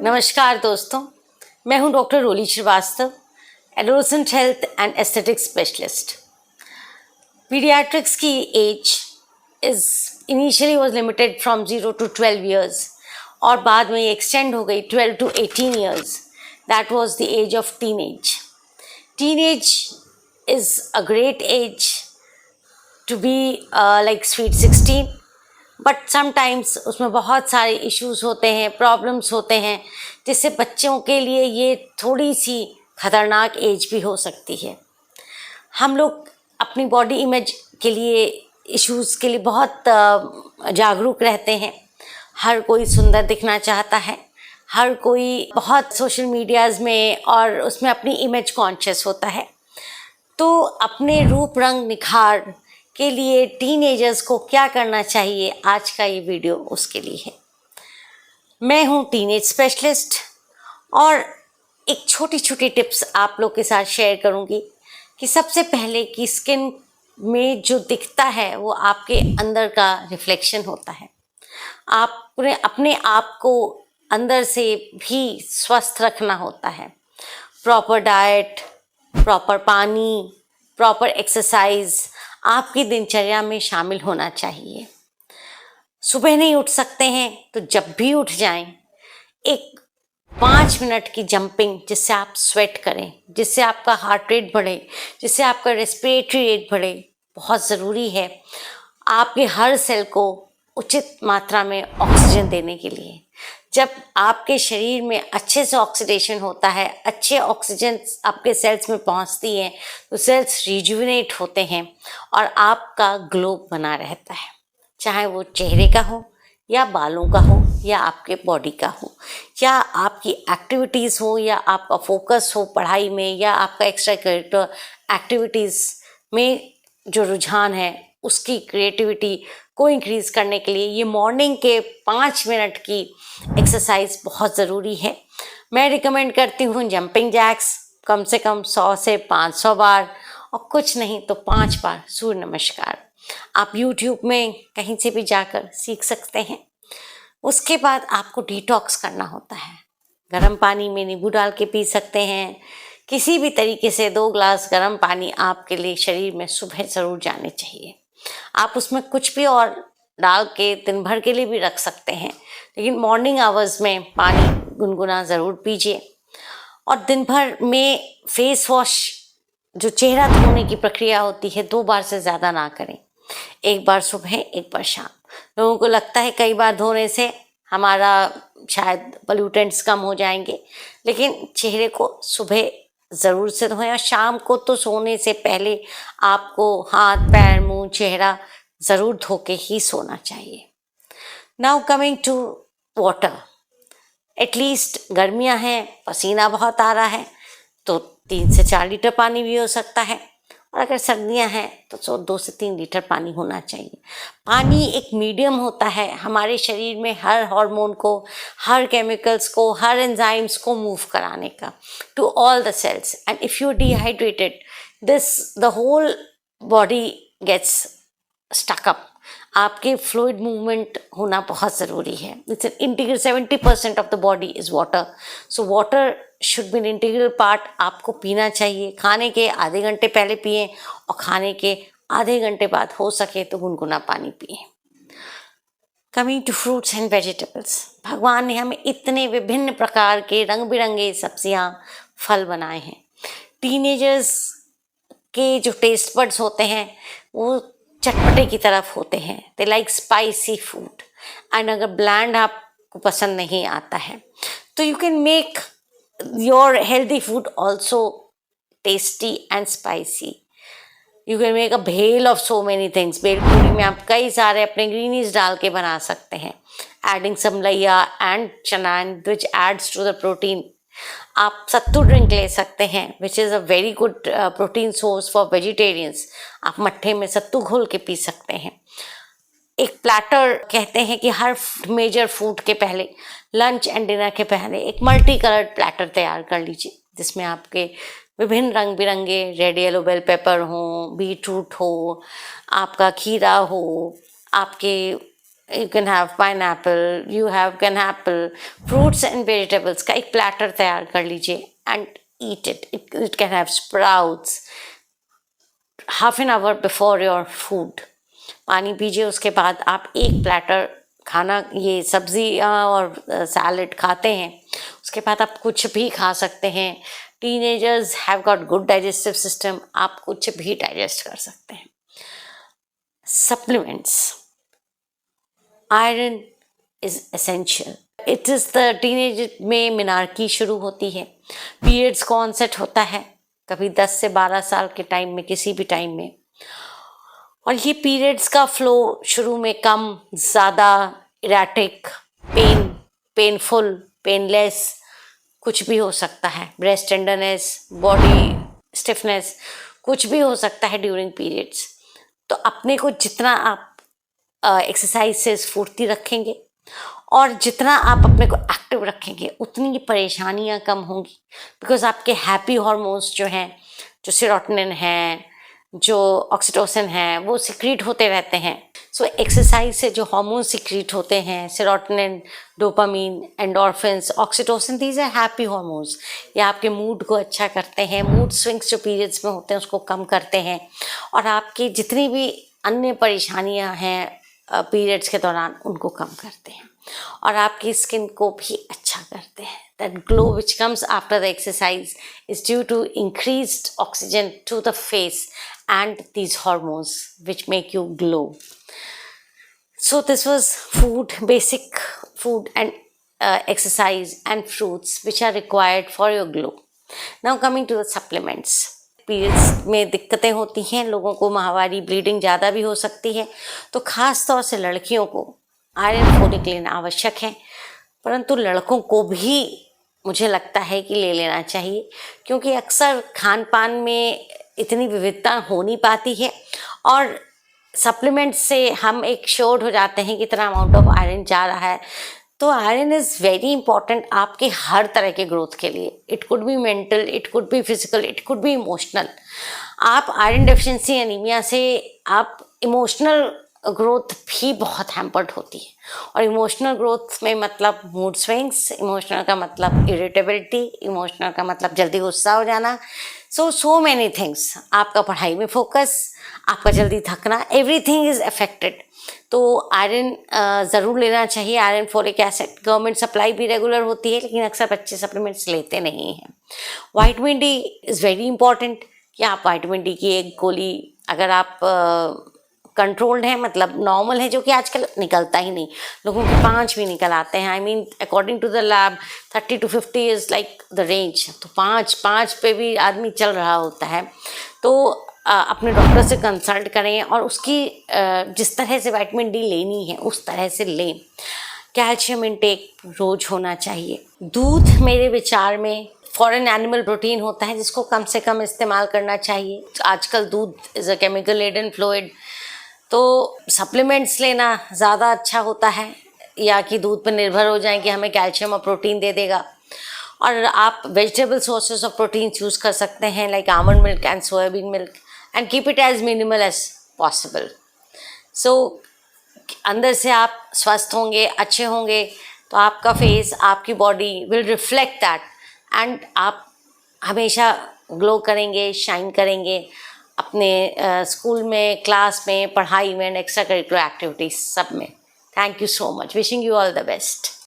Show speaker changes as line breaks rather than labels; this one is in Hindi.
नमस्कार दोस्तों, मैं हूं doctor Roli Srivastava, adolescent health and aesthetics specialist. Paediatrics की age is initially was limited from 0 to 12 years और बाद में एक्सटेंड हो गई 12 to 18 years. That was the age of teenage. Teenage is a great age to be like sweet 16, but sometimes उसमें बहुत सारे इश्यूज होते हैं, प्रॉब्लम्स होते हैं, जिससे बच्चों के लिए ये थोड़ी सी खतरनाक एज भी हो सकती है। हम लोग अपनी बॉडी इमेज के लिए, इश्यूज के लिए बहुत जागरूक रहते हैं। हर कोई सुंदर दिखना चाहता है, हर कोई बहुत सोशल मीडियाज़ में और उसमें अपनी इमेज कॉन्शियस होता है। तो अपने रूप रंग निखार के लिए टीनेजर्स को क्या करना चाहिए, आज का ये वीडियो उसके लिए है। मैं हूँ टीनेज स्पेशलिस्ट और एक छोटी छोटी टिप्स आप लोग के साथ शेयर करूँगी कि सबसे पहले कि स्किन में जो दिखता है वो आपके अंदर का रिफ्लेक्शन होता है। आपने अपने आप को अंदर से भी स्वस्थ रखना होता है। प्रॉपर डाइट, प्रॉपर पानी, प्रॉपर एक्सरसाइज आपकी दिनचर्या में शामिल होना चाहिए। सुबह नहीं उठ सकते हैं तो जब भी उठ जाएं, एक 5 मिनट की जंपिंग, जिससे आप स्वेट करें, जिससे आपका हार्ट रेट बढ़े, जिससे आपका रेस्पिरेटरी रेट बढ़े, बहुत ज़रूरी है आपके हर सेल को उचित मात्रा में ऑक्सीजन देने के लिए। जब आपके शरीर में अच्छे से ऑक्सीडेशन होता है, अच्छे ऑक्सीजन आपके सेल्स में पहुंचती है, तो सेल्स रिजुविनेट होते हैं और आपका ग्लो बना रहता है। चाहे वो चेहरे का हो या बालों का हो या आपके बॉडी का हो, या आपकी एक्टिविटीज़ हो या आपका फोकस हो पढ़ाई में, या आपका एक्स्ट्रा करिकुलर एक्टिविटीज़ में जो रुझान है उसकी क्रिएटिविटी को इंक्रीज़ करने के लिए ये मॉर्निंग के 5 मिनट की एक्सरसाइज बहुत ज़रूरी है। मैं रिकमेंड करती हूँ जंपिंग जैक्स, कम से कम 100 से 500 बार, और कुछ नहीं तो 5 बार सूर्य नमस्कार। आप YouTube में कहीं से भी जाकर सीख सकते हैं। उसके बाद आपको डिटॉक्स करना होता है। गर्म पानी में नींबू डाल के पी सकते हैं। किसी भी तरीके से 2 ग्लास गर्म पानी आपके लिए शरीर में सुबह ज़रूर जाने चाहिए। आप उसमें कुछ भी और डाल के दिन भर के लिए भी रख सकते हैं, लेकिन मॉर्निंग आवर्स में पानी गुनगुना ज़रूर पीजिए। और दिन भर में फेस वॉश, जो चेहरा धोने की प्रक्रिया होती है, 2 बार से ज़्यादा ना करें। 1 बार सुबह, 1 बार शाम। लोगों को लगता है कई बार धोने से हमारा शायद पोल्यूटेंट्स कम हो जाएंगे, लेकिन चेहरे को सुबह ज़रूर से धोएं और शाम को तो सोने से पहले आपको हाथ, पैर, मुंह, चेहरा ज़रूर धो के ही सोना चाहिए। Now coming to water, at least गर्मियां हैं, पसीना बहुत आ रहा है तो 3 से 4 लीटर पानी भी हो सकता है, और अगर सर्दियां हैं तो 2 से 3 लीटर पानी होना चाहिए। पानी एक मीडियम होता है हमारे शरीर में हर हार्मोन को, हर केमिकल्स को, हर एंजाइम्स को मूव कराने का to all the cells. And if you dehydrated, this the whole body gets stuck up. आपके फ्लूइड मूवमेंट होना बहुत ज़रूरी है। It's an integral, 70% of the body is water, so water should be an integral part. आपको पीना चाहिए। खाने के आधे घंटे पहले पिएं और खाने के आधे घंटे बाद हो सके तो गुनगुना पानी पिएं। Coming to fruits and vegetables, भगवान ने हमें इतने विभिन्न प्रकार के रंग बिरंगे सब्जियां, फल बनाए हैं। टीनेजर्स के जो टेस्ट बड्स होते हैं वो चटपटे की तरफ होते हैं। They like spicy food, and अगर ब्लैंड आपको पसंद नहीं आता है तो you can make your healthy food also tasty and spicy. You can make a bhel of so many things. Bhelpuri में आप कई सारे अपने ग्रीनीज डाल के बना सकते हैं, एडिंग सम लैया एंड चना, विच एड्स टू द प्रोटीन। आप सत्तू ड्रिंक ले सकते हैं, which is a very good protein source for vegetarians. आप मट्ठे में सत्तू घोल के पी सकते हैं। एक प्लेटर कहते हैं कि हर मेजर फूड के पहले, लंच एंड डिनर के पहले एक मल्टी कलर्ड प्लेटर तैयार कर लीजिए, जिसमें आपके विभिन्न रंग बिरंगे रेड येलो बेल पेपर हो, बीट रूट हो, आपका खीरा हो, आपके you can have pineapple, you can apple, fruits and vegetables का एक platter तैयार कर लीजिए and eat it. It can have sprouts. Half an hour before your food पानी पीजिए, उसके बाद आप एक प्लेटर खाना ये सब्जियाँ और सैलड खाते हैं, उसके बाद आप कुछ भी खा सकते हैं. Teenagers have got good digestive system, आप कुछ भी डाइजेस्ट कर सकते हैं. Supplements, iron is essential. It is the teenage में मिनार्की शुरू होती है, पीरियड्स को ऑनसेट होता है कभी 10 से 12 साल के टाइम में, किसी भी टाइम में. और ये पीरियड्स का फ्लो शुरू में कम ज़्यादा, इरेटिक, पेनफुल, पेनलेस, कुछ भी हो सकता है. ब्रेस्ट टेंडरनेस, बॉडी स्टिफनेस, कुछ भी हो सकता है ड्यूरिंग पीरियड्स. तो अपने को जितना आप एक्सरसाइज से स्फूर्ति रखेंगे और जितना आप अपने को एक्टिव रखेंगे उतनी परेशानियां कम होंगी. बिकॉज आपके हैप्पी हार्मोन्स जो हैं, जो सेरोटोनिन हैं, जो ऑक्सीटोसिन है, वो सिक्रीट होते रहते हैं. सो एक्सरसाइज से जो हार्मोन सिक्रीट होते हैं, serotonin, dopamine, endorphins, oxytocin, these are happy hormones. ये आपके मूड को अच्छा करते हैं, मूड स्विंग्स जो पीरियड्स में होते हैं उसको कम करते हैं, और आपकी जितनी भी अन्य परेशानियां हैं पीरियड्स के दौरान उनको कम करते हैं, और आपकी स्किन को भी अच्छा करते हैं. That glow which comes after the exercise is due to increased oxygen to the face and these hormones which make you glow. So this was food, basic food and exercise and fruits which are required for your glow. Now coming to the supplements. Periods में दिक्कतें होती हैं लोगों को, माहवारी, ब्लीडिंग ज़्यादा भी हो सकती है, तो ख़ास तौर से लड़कियों को आयरन फोलिक लेना आवश्यक है. परंतु लड़कों को भी मुझे लगता है कि ले लेना चाहिए, क्योंकि अक्सर खान पान में इतनी विविधता हो नहीं पाती है, और सप्लीमेंट से हम एक श्योर हो जाते हैं कि इतना अमाउंट ऑफ आयरन जा रहा है. तो आयरन इज़ वेरी इंपॉर्टेंट आपके हर तरह के ग्रोथ के लिए. It could be mental, it could be physical, it could be emotional. आप आयरन डेफिशिएंसी एनीमिया से आप इमोशनल ग्रोथ भी बहुत हैम्पर्ड होती है, और इमोशनल ग्रोथ में मतलब मूड स्विंग्स, इमोशनल का मतलब इरिटेबिलिटी, इमोशनल का मतलब जल्दी गुस्सा हो जाना, सो मैनी थिंग्स. आपका पढ़ाई में फोकस, आपका जल्दी थकना, एवरीथिंग इज़ अफेक्टेड. तो आयरन ज़रूर लेना चाहिए. Iron folic acid government supply भी रेगुलर होती है, लेकिन अक्सर बच्चे सप्लीमेंट्स लेते नहीं हैं. Vitamin D is very important, कि आप विटामिन डी की एक गोली, अगर आप कंट्रोल्ड है, मतलब नॉर्मल है, जो कि आजकल निकलता ही नहीं, लोगों के 5 भी निकल आते हैं. I mean according to the lab 30 to 50 is like the range. तो 5 पे भी आदमी चल रहा होता है. तो अपने डॉक्टर से कंसल्ट करें, और उसकी जिस तरह से विटामिन डी लेनी है उस तरह से लें. कैल्शियम इनटेक रोज होना चाहिए. दूध मेरे विचार में फॉरेन एनिमल प्रोटीन होता है, जिसको कम से कम इस्तेमाल करना चाहिए. आजकल दूध is a chemical laden fluid, तो सप्लीमेंट्स लेना ज़्यादा अच्छा होता है, या कि दूध पर निर्भर हो जाएं कि हमें कैल्शियम और प्रोटीन दे देगा. और आप vegetable sources of protein use कर सकते हैं, like almond milk and soybean milk, and keep it as minimal as possible. So अंदर से आप स्वस्थ होंगे, अच्छे होंगे, तो आपका फेस, आपकी body will reflect that, and आप हमेशा ग्लो करेंगे, शाइन करेंगे अपने स्कूल में, क्लास में, पढ़ाई में, एक्स्ट्रा करिकुलर एक्टिविटीज़ सब में. Thank you so much. Wishing you all the best.